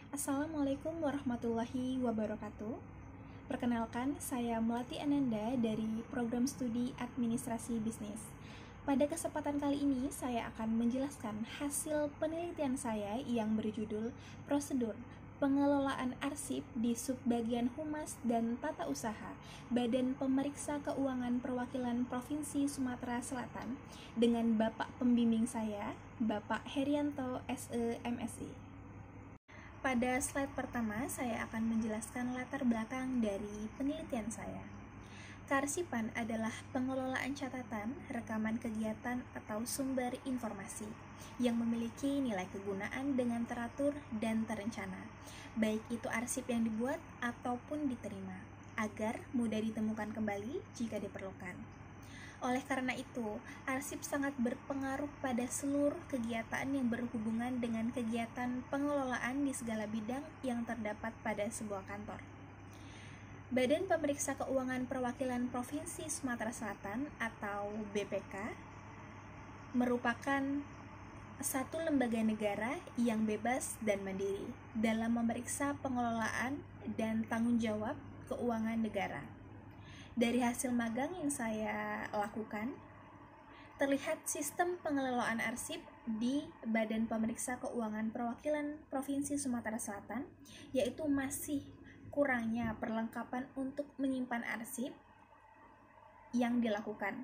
Assalamualaikum warahmatullahi wabarakatuh. Perkenalkan, saya Melati Ananda dari Program Studi Administrasi Bisnis. Pada kesempatan kali ini, saya akan menjelaskan hasil penelitian saya yang berjudul Prosedur Pengelolaan Arsip di Subbagian Humas dan Tata Usaha Badan Pemeriksa Keuangan Perwakilan Provinsi Sumatera Selatan dengan Bapak Pembimbing saya, Bapak Herianto SE MSI. Pada slide pertama, saya akan menjelaskan latar belakang dari penelitian saya. Kearsipan adalah pengelolaan catatan, rekaman kegiatan, atau sumber informasi yang memiliki nilai kegunaan dengan teratur dan terencana, baik itu arsip yang dibuat ataupun diterima, agar mudah ditemukan kembali jika diperlukan. Oleh karena itu, arsip sangat berpengaruh pada seluruh kegiatan yang berhubungan dengan kegiatan pengelolaan di segala bidang yang terdapat pada sebuah kantor. Badan Pemeriksa Keuangan Perwakilan Provinsi Sumatera Selatan atau BPK merupakan satu lembaga negara yang bebas dan mandiri dalam memeriksa pengelolaan dan tanggung jawab keuangan negara. Dari hasil magang yang saya lakukan, terlihat sistem pengelolaan arsip di Badan Pemeriksa Keuangan Perwakilan Provinsi Sumatera Selatan, yaitu masih kurangnya perlengkapan untuk menyimpan arsip yang dilakukan,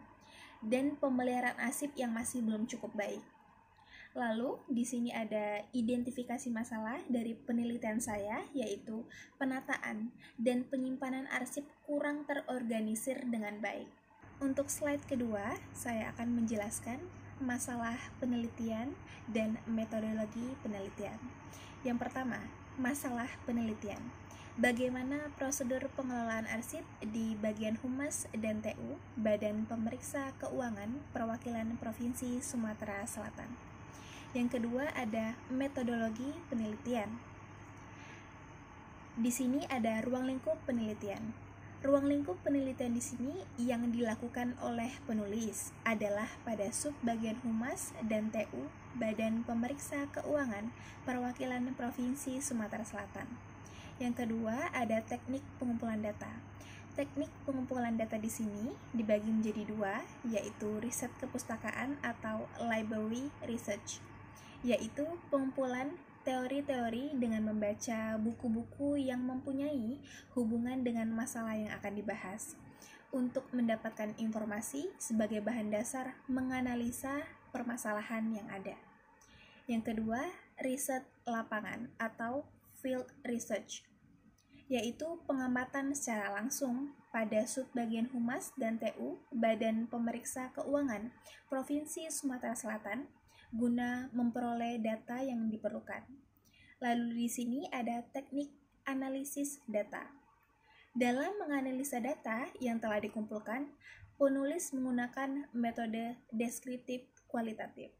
dan pemeliharaan arsip yang masih belum cukup baik. Lalu, di sini ada identifikasi masalah dari penelitian saya, yaitu penataan dan penyimpanan arsip kurang terorganisir dengan baik. Untuk slide kedua, saya akan menjelaskan masalah penelitian dan metodologi penelitian. Yang pertama, masalah penelitian. Bagaimana prosedur pengelolaan arsip di bagian Humas dan TU, Badan Pemeriksa Keuangan Perwakilan Provinsi Sumatera Selatan. Yang kedua ada metodologi penelitian. Di sini ada ruang lingkup penelitian. Ruang lingkup penelitian di sini yang dilakukan oleh penulis adalah pada subbagian Humas dan TU Badan Pemeriksa Keuangan Perwakilan Provinsi Sumatera Selatan. Yang kedua ada teknik pengumpulan data. Teknik pengumpulan data di sini dibagi menjadi dua, yaitu riset kepustakaan atau library research, yaitu pengumpulan teori-teori dengan membaca buku-buku yang mempunyai hubungan dengan masalah yang akan dibahas untuk mendapatkan informasi sebagai bahan dasar menganalisa permasalahan yang ada. Yang kedua, riset lapangan atau field research, yaitu pengamatan secara langsung pada subbagian Humas dan TU Badan Pemeriksa Keuangan Provinsi Sumatera Selatan guna memperoleh data yang diperlukan. Lalu di sini ada teknik analisis data. Dalam menganalisa data yang telah dikumpulkan, penulis menggunakan metode deskriptif kualitatif.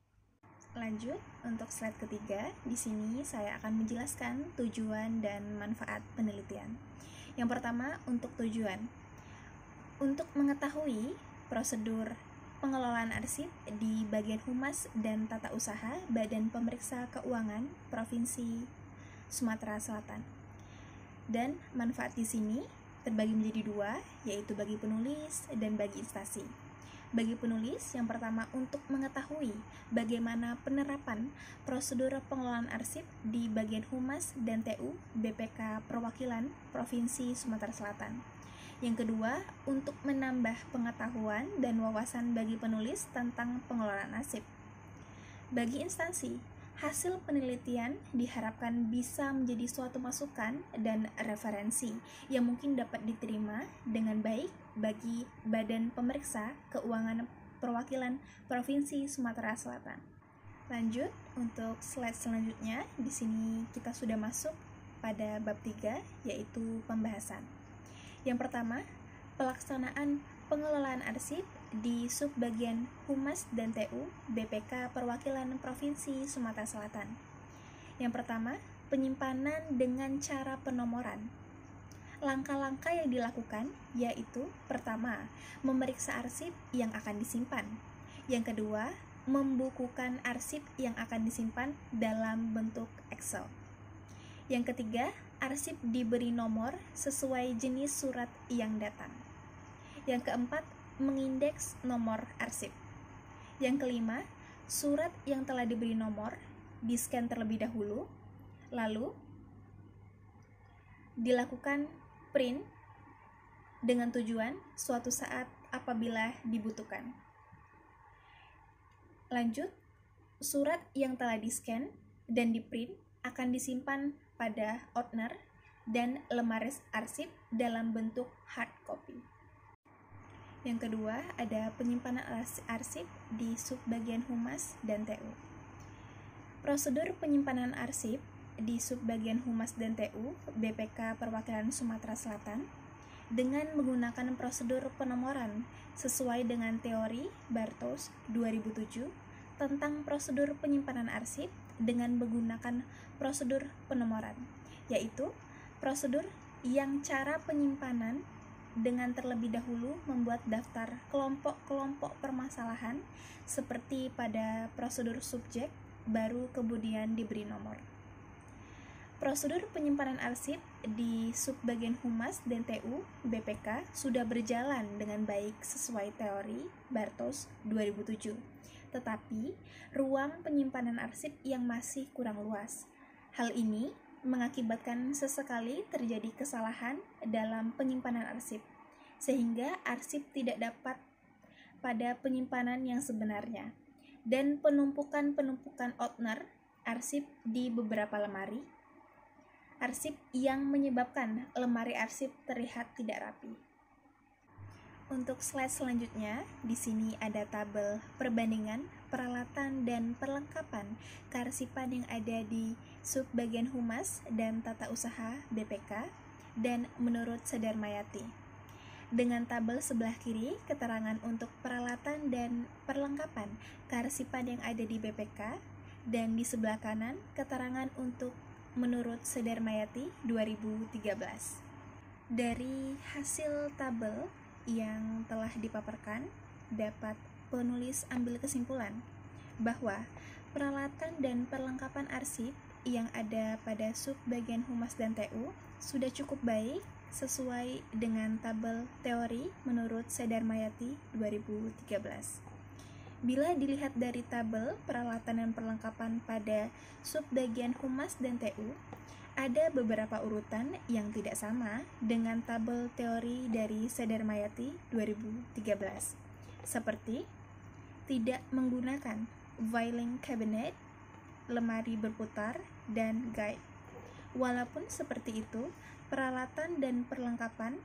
Lanjut, untuk slide ketiga, di sini saya akan menjelaskan tujuan dan manfaat penelitian. Yang pertama, untuk tujuan. Untuk mengetahui prosedur pengelolaan arsip di bagian Humas dan Tata Usaha Badan Pemeriksa Keuangan Provinsi Sumatera Selatan. Dan manfaat di sini terbagi menjadi dua, yaitu bagi penulis dan bagi instansi. Bagi penulis, yang pertama untuk mengetahui bagaimana penerapan prosedur pengelolaan arsip di bagian Humas dan TU BPK Perwakilan Provinsi Sumatera Selatan. Yang kedua, untuk menambah pengetahuan dan wawasan bagi penulis tentang pengelolaan arsip. Bagi instansi, hasil penelitian diharapkan bisa menjadi suatu masukan dan referensi yang mungkin dapat diterima dengan baik bagi Badan Pemeriksa Keuangan Perwakilan Provinsi Sumatera Selatan. Lanjut, untuk slide selanjutnya, di sini kita sudah masuk pada bab 3, yaitu pembahasan. Yang pertama, pelaksanaan pengelolaan arsip di subbagian Humas dan TU BPK Perwakilan Provinsi Sumatera Selatan. Yang pertama, penyimpanan dengan cara penomoran. Langkah-langkah yang dilakukan yaitu pertama, memeriksa arsip yang akan disimpan. Yang kedua, membukukan arsip yang akan disimpan dalam bentuk Excel. Yang ketiga, arsip diberi nomor sesuai jenis surat yang datang. Yang keempat, mengindeks nomor arsip. Yang kelima, surat yang telah diberi nomor di-scan terlebih dahulu, lalu dilakukan print dengan tujuan suatu saat apabila dibutuhkan. Lanjut, surat yang telah di-scan dan di-print akan disimpan pada ordner dan lemari arsip dalam bentuk hard copy. Yang kedua, ada penyimpanan arsip di subbagian humas dan TU. Prosedur penyimpanan arsip di subbagian humas dan TU BPK Perwakilan Sumatera Selatan dengan menggunakan prosedur penomoran sesuai dengan teori Bartos 2007 tentang prosedur penyimpanan arsip dengan menggunakan prosedur penomoran, yaitu prosedur yang cara penyimpanan dengan terlebih dahulu membuat daftar kelompok-kelompok permasalahan seperti pada prosedur subjek, baru kemudian diberi nomor. Prosedur penyimpanan arsip di subbagian humas dan TU BPK sudah berjalan dengan baik sesuai teori Bartos 2007. Tetapi, ruang penyimpanan arsip yang masih kurang luas. Hal ini mengakibatkan sesekali terjadi kesalahan dalam penyimpanan arsip, sehingga arsip tidak dapat pada penyimpanan yang sebenarnya, dan penumpukan ordner arsip di beberapa lemari arsip yang menyebabkan lemari arsip terlihat tidak rapi. Untuk slide selanjutnya, di sini ada tabel perbandingan peralatan dan perlengkapan kearsipan yang ada di subbagian humas dan tata usaha BPK dan menurut Sedarmayati. Dengan tabel sebelah kiri keterangan untuk peralatan dan perlengkapan kearsipan yang ada di BPK, dan di sebelah kanan keterangan untuk menurut Sedarmayati 2013. Dari hasil tabel yang telah dipaparkan, dapat penulis ambil kesimpulan bahwa peralatan dan perlengkapan arsip yang ada pada subbagian humas dan TU sudah cukup baik sesuai dengan tabel teori menurut Sedarmayati 2013. Bila dilihat dari tabel peralatan dan perlengkapan pada subbagian humas dan TU, ada beberapa urutan yang tidak sama dengan tabel teori dari Sedarmayati 2013, seperti tidak menggunakan filing cabinet, lemari berputar, dan guide. Walaupun seperti itu, peralatan dan perlengkapan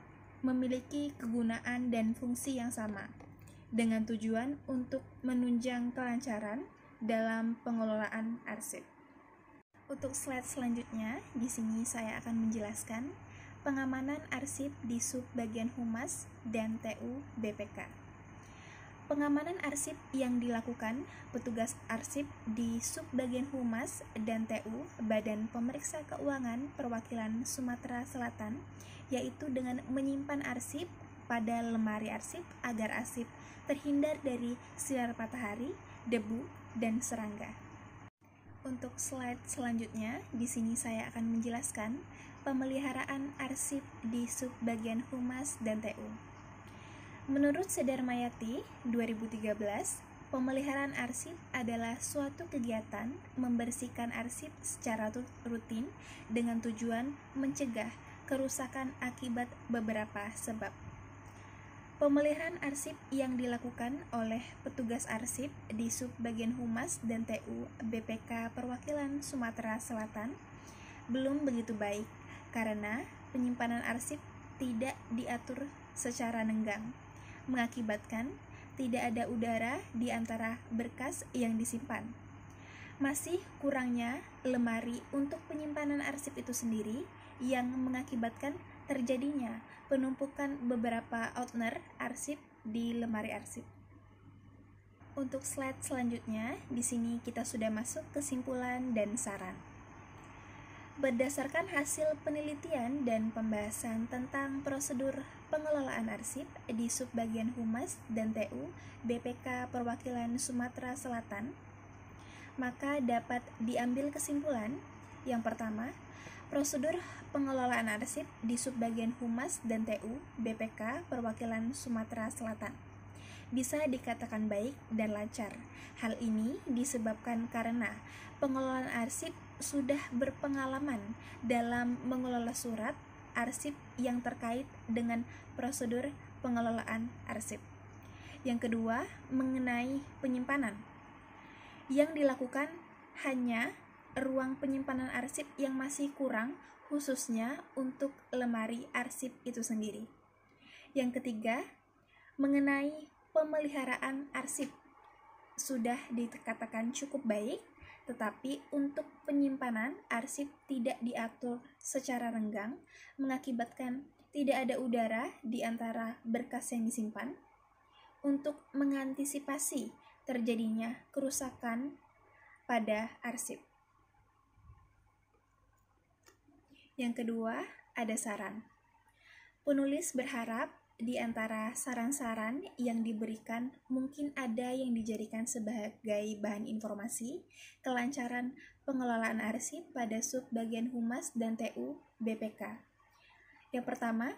memiliki kegunaan dan fungsi yang sama, dengan tujuan untuk menunjang kelancaran dalam pengelolaan arsip. Untuk slide selanjutnya, di sini saya akan menjelaskan pengamanan arsip di subbagian humas dan TU BPK. Pengamanan arsip yang dilakukan petugas arsip di subbagian humas dan TU Badan Pemeriksa Keuangan Perwakilan Sumatera Selatan, yaitu dengan menyimpan arsip pada lemari arsip agar arsip terhindar dari sinar matahari, debu, dan serangga. Untuk slide selanjutnya, di sini saya akan menjelaskan pemeliharaan arsip di subbagian humas dan TU. Menurut Sedarmayati 2013, pemeliharaan arsip adalah suatu kegiatan membersihkan arsip secara rutin dengan tujuan mencegah kerusakan akibat beberapa sebab. Pemeliharaan arsip yang dilakukan oleh petugas arsip di subbagian humas dan TU BPK Perwakilan Sumatera Selatan belum begitu baik karena penyimpanan arsip tidak diatur secara nenggang, mengakibatkan tidak ada udara di antara berkas yang disimpan. Masih kurangnya lemari untuk penyimpanan arsip itu sendiri yang mengakibatkan terjadinya penumpukan beberapa ordner arsip di lemari arsip. Untuk slide selanjutnya, di sini kita sudah masuk kesimpulan dan saran. Berdasarkan hasil penelitian dan pembahasan tentang prosedur pengelolaan arsip di subbagian humas dan TU BPK Perwakilan Sumatera Selatan, maka dapat diambil kesimpulan yang pertama, Prosedur pengelolaan arsip di Subbagian Humas dan TU BPK Perwakilan Sumatera Selatan bisa dikatakan baik dan lancar. Hal ini disebabkan karena pengelolaan arsip sudah berpengalaman dalam mengelola surat arsip yang terkait dengan prosedur pengelolaan arsip. Yang kedua, mengenai penyimpanan. Yang dilakukan hanya ruang penyimpanan arsip yang masih kurang, khususnya untuk lemari arsip itu sendiri. Yang ketiga, mengenai pemeliharaan arsip sudah dikatakan cukup baik, tetapi untuk penyimpanan arsip tidak diatur secara renggang, mengakibatkan tidak ada udara di antara berkas yang disimpan. Untuk mengantisipasi terjadinya kerusakan pada arsip. Yang kedua, ada saran. Penulis berharap di antara saran-saran yang diberikan mungkin ada yang dijadikan sebagai bahan informasi kelancaran pengelolaan arsip pada Subbagian Humas dan TU BPK. Yang pertama,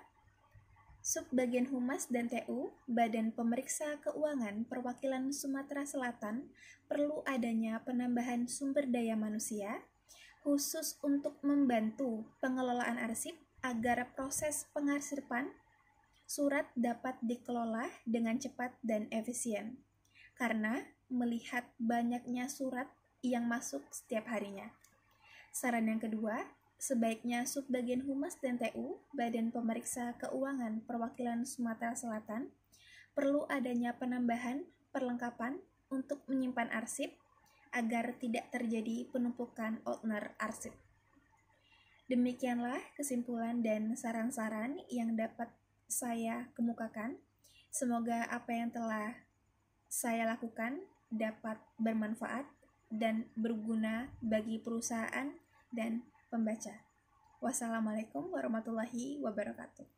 Subbagian Humas dan TU Badan Pemeriksa Keuangan Perwakilan Sumatera Selatan perlu adanya penambahan sumber daya manusia khusus untuk membantu pengelolaan arsip agar proses pengarsipan surat dapat dikelola dengan cepat dan efisien. Karena melihat banyaknya surat yang masuk setiap harinya. Saran yang kedua, sebaiknya Subbagian Humas dan TU Badan Pemeriksa Keuangan Perwakilan Sumatera Selatan perlu adanya penambahan perlengkapan untuk menyimpan arsip agar tidak terjadi penumpukan owner arsip. Demikianlah kesimpulan dan saran-saran yang dapat saya kemukakan. Semoga apa yang telah saya lakukan dapat bermanfaat dan berguna bagi perusahaan dan pembaca. Wassalamualaikum warahmatullahi wabarakatuh.